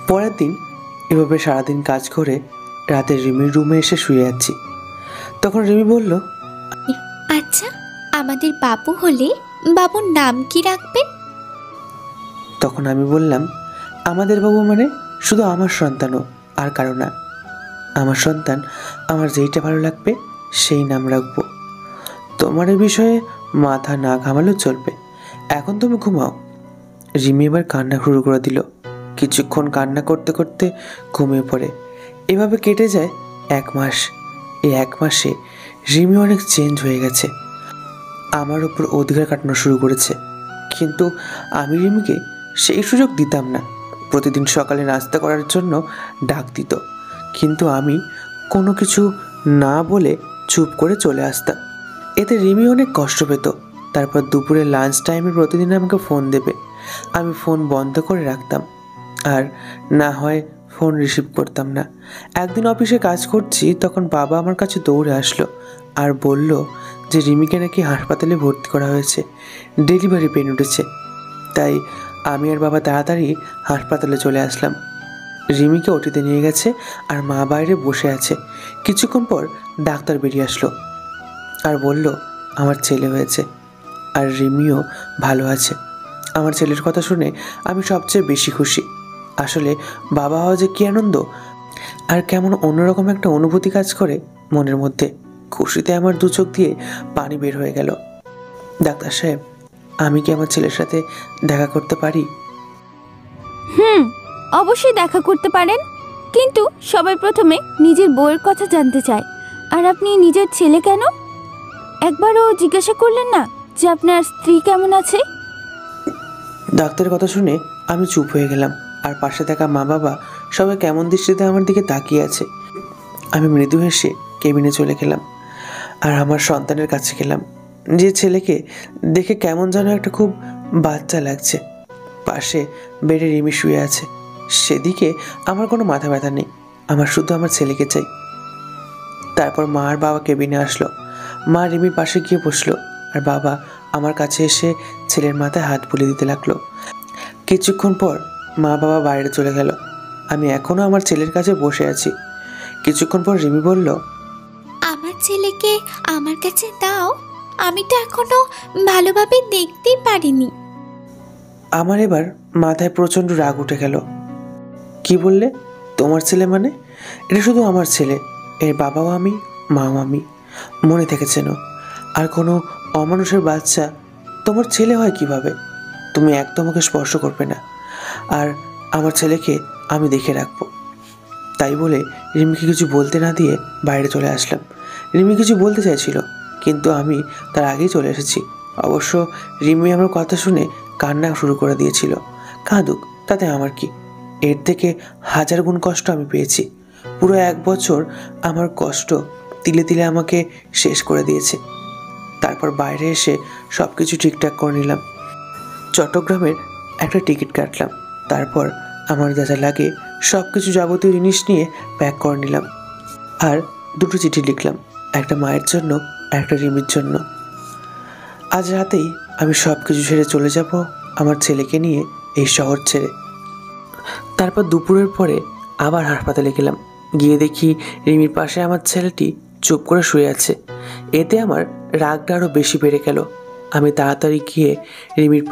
পরের দিন এভাবে সারাদিন কাজ করে রাতে রিমির রুমে এসে শুয়ে যাচ্ছি। তখন রিমি বলল, আচ্ছা, আমাদের বাবু হলে বাবুর নাম কি রাখবেন? তখন আমি বললাম, আমাদের বাবু মানে শুধু আমার সন্তানও, আর কারো না। আমার সন্তান আমার যেইটা ভালো লাগবে সেই নাম রাখবো। তোমার এই বিষয়ে মাথা না ঘামালেও চলবে, এখন তুমি ঘুমাও। রিমি এবার কান্না শুরু করে দিল। কিছুক্ষণ কান্না করতে করতে ঘুমিয়ে পড়ে। এভাবে কেটে যায় 1 মাস। এই 1 মাসে রিমি অনেক চেঞ্জ হয়ে গেছে, আমার ওপর অধিকার কাটানো শুরু করেছে। কিন্তু আমি রিমিকে সেই সুযোগ দিতাম না। প্রতিদিন সকালে নাস্তা করার জন্য ডাক দিত, কিন্তু আমি কোনো কিছু না বলে চুপ করে চলে আসতাম। এতে রিমি অনেক কষ্ট পেত। তারপর দুপুরে লাঞ্চ টাইমে প্রতিদিন আমাকে ফোন দেবে, আমি ফোন বন্ধ করে রাখতাম, আর না হয় ফোন রিসিভ করতাম না। একদিন অফিসে কাজ করছি, তখন বাবা আমার কাছে দৌড়ে আসলো আর বলল যে রিমিকে নাকি হাসপাতালে ভর্তি করা হয়েছে, ডেলিভারি পেন উঠেছে। তাই আমি আর বাবা তাড়াতাড়ি হাসপাতালে চলে আসলাম। রিমিকে ওটিতে নিয়ে গেছে আর মা বাইরে বসে আছে। কিছুক্ষণ পর ডাক্তার বেরিয়ে আসলো আর বলল আমার ছেলে হয়েছে, আর রিমিও ভালো আছে। আমার ছেলের কথা শুনে আমি সবচেয়ে বেশি খুশি। আসলে বাবা হওয়া যে কী আনন্দ, আর কেমন অন্যরকম একটা অনুভূতি কাজ করে মনের মধ্যে। খুশিতে আমার দু চোখ দিয়ে পানি বের হয়ে গেল। ডাক্তার সাহেব, আমি কি আমার ছেলের সাথে দেখা করতে পারি? অবশ্যই দেখা করতে পারেন, কিন্তু সবাই প্রথমে নিজের বউয়ের কথা জানতে চায়। আর আপনি নিজের ছেলে কেন একবারও জিজ্ঞাসা করলেন না যে আপনার স্ত্রী কেমন আছে? ডাক্তারের কথা শুনে আমি চুপ হয়ে গেলাম, আর পাশে থাকা মা বাবা সবাই কেমন দৃষ্টিতে আমার দিকে তাকিয়ে আছে। আমি মৃদু হেসে কেবিনে চলে গেলাম আর আমার সন্তানের কাছে গেলাম, যে ছেলেকে দেখে কেমন যেন একটা খুব বাচ্চা লাগছে। পাশে বেডে রিমি শুয়ে আছে, সেদিকে আমার কোনো মাথা ব্যথা নেই, আমার শুধু আমার ছেলেকে চাই। তারপর মা আর বাবা কেবিনে আসলো। মা রিমির পাশে গিয়ে বসলো আর বাবা আমার কাছে এসে ছেলের মাথায় হাত বুলিয়ে দিতে লাগলো। কিছুক্ষণ পর মা বাবা বাইরে চলে গেল। আমি এখনো আমার ছেলের কাছে বসে আছি। কিছুক্ষণ পর রিমি বলল, আমার ছেলেকে আমার কাছে দাও, আমি তো এখনো ভালোভাবে দেখতেই পারিনি। আমার এবার মাথায় প্রচণ্ড রাগ উঠে গেল। কি বললে? তোমার ছেলে মানে? এটা শুধু আমার ছেলে, এর বাবাও আমি, মাও আমি। মনে থেকেছেন? আর কোনো অমানুষের বাচ্চা তোমার ছেলে হয় কিভাবে? তুমি একদম ওকে স্পর্শ করবে না, আর আমার ছেলেকে আমি দেখে রাখবো। তাই বলে রিমিকে কিছু বলতে না দিয়ে বাইরে চলে আসলাম। রিমি কিছু বলতে চাইছিল, কিন্তু আমি তার আগেই চলে এসেছি। অবশ্য রিমি আমার কথা শুনে কান্না শুরু করে দিয়েছিল। কাঁদুক, তাতে আমার কি? এর থেকে 1000 গুণ কষ্ট আমি পেয়েছি। পুরো 1 বছর আমার কষ্ট তিলে তিলে আমাকে শেষ করে দিয়েছে। তারপর বাইরে এসে সব কিছু ঠিকঠাক করে নিলাম। চট্টগ্রামের একটা টিকিট কাটলাম। তারপর আমার যা যা লাগে সব কিছু যাবতীয় জিনিস নিয়ে প্যাক করে নিলাম, আর দুটো চিঠি লিখলাম, একটা মায়ের জন্য, একটা রিমির জন্য। আজ রাতেই আমি সব কিছু ছেড়ে চলে যাব আমার ছেলেকে নিয়ে এই শহর ছেড়ে। তারপর দুপুরের পরে আবার হাসপাতালে গেলাম। গিয়ে দেখি রিমির পাশে আমার ছেলেটি চুপ করে শুয়ে আছে। এতে আমার রাগটা আরও বেশি বেড়ে গেল। আমি তাড়াতাড়ি গিয়ে রিমির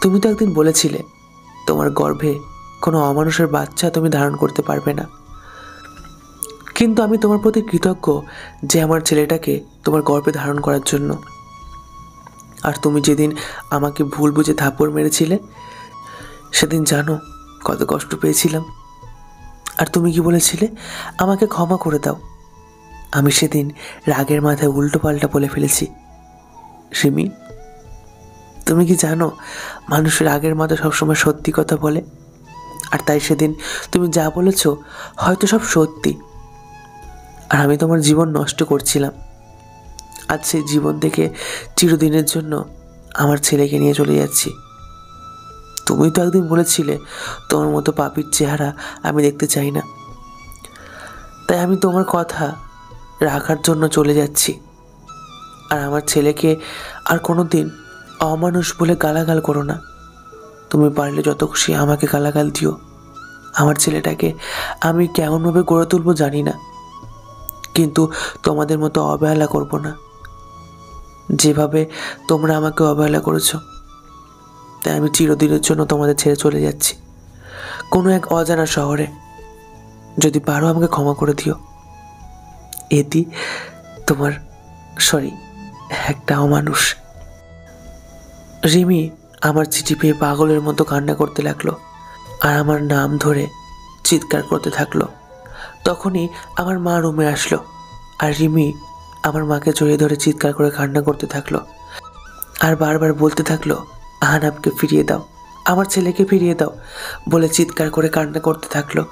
তুমি তো একদিন বলেছিলে তোমার গর্ভে কোনো অমানুষের বাচ্চা তুমি ধারণ করতে পারবে না, কিন্তু আমি তোমার প্রতি কৃতজ্ঞ যে আমার ছেলেটাকে তোমার গর্ভে ধারণ করার জন্য। আর তুমি যেদিন আমাকে ভুল বুঝে থাপ্পড় মেরেছিলে সেদিন জানো কত কষ্ট পেয়েছিলাম। আর তুমি কি বলেছিলে, আমাকে ক্ষমা করে দাও। আমি সেদিন রাগের মাথায় উল্টো পাল্টা বলে ফেলেছি। রিমি, তুমি কি জানো মানুষের রাগের মাথায় সবসময় সত্যি কথা বলে? আর তাই সেদিন তুমি যা বলেছ হয়তো সব সত্যি, আর আমি তোমার জীবন নষ্ট করছিলাম। আজ সেই জীবন থেকে চিরদিনের জন্য আমার ছেলেকে নিয়ে চলে যাচ্ছি। তুমি তো একদিন বলেছিলে তোমার মতো পাপীর চেহারা আমি দেখতে চাই না, তাই আমি তোমার কথা রাখার জন্য চলে যাচ্ছি। আর আমার ছেলেকে আর কোনো দিন অমানুষ বলে গালাগাল করো না। তুমি পারলে যত খুশি আমাকে গালাগাল দিও, আমার ছেলেটাকে আমি কেমনভাবে গড়ে তুলবো জানি না, কিন্তু তোমাদের মতো অবহেলা করব না, যেভাবে তোমরা আমাকে অবহেলা করেছো। তাই আমি চিরদিনের জন্য তোমাদের ছেড়ে চলে যাচ্ছি কোনো এক অজানা শহরে। যদি পারো আমাকে ক্ষমা করে দিও। এটি তোমার একটা অমানুষ। রিমি আমার চিঠি পেয়ে পাগলের মতো কান্না করতে লাগলো আর আমার নাম ধরে চিৎকার করতে থাকলো। তখনই আমার মা রুমে আসলো আর রিমি আমার মাকে জড়িয়ে ধরে চিৎকার করে কান্না করতে থাকলো আর বারবার বলতে থাকলো, আহানাবকে ফিরিয়ে দাও, আমার ছেলেকে ফিরিয়ে দাও বলে চিৎকার করে কান্না করতে থাকলো।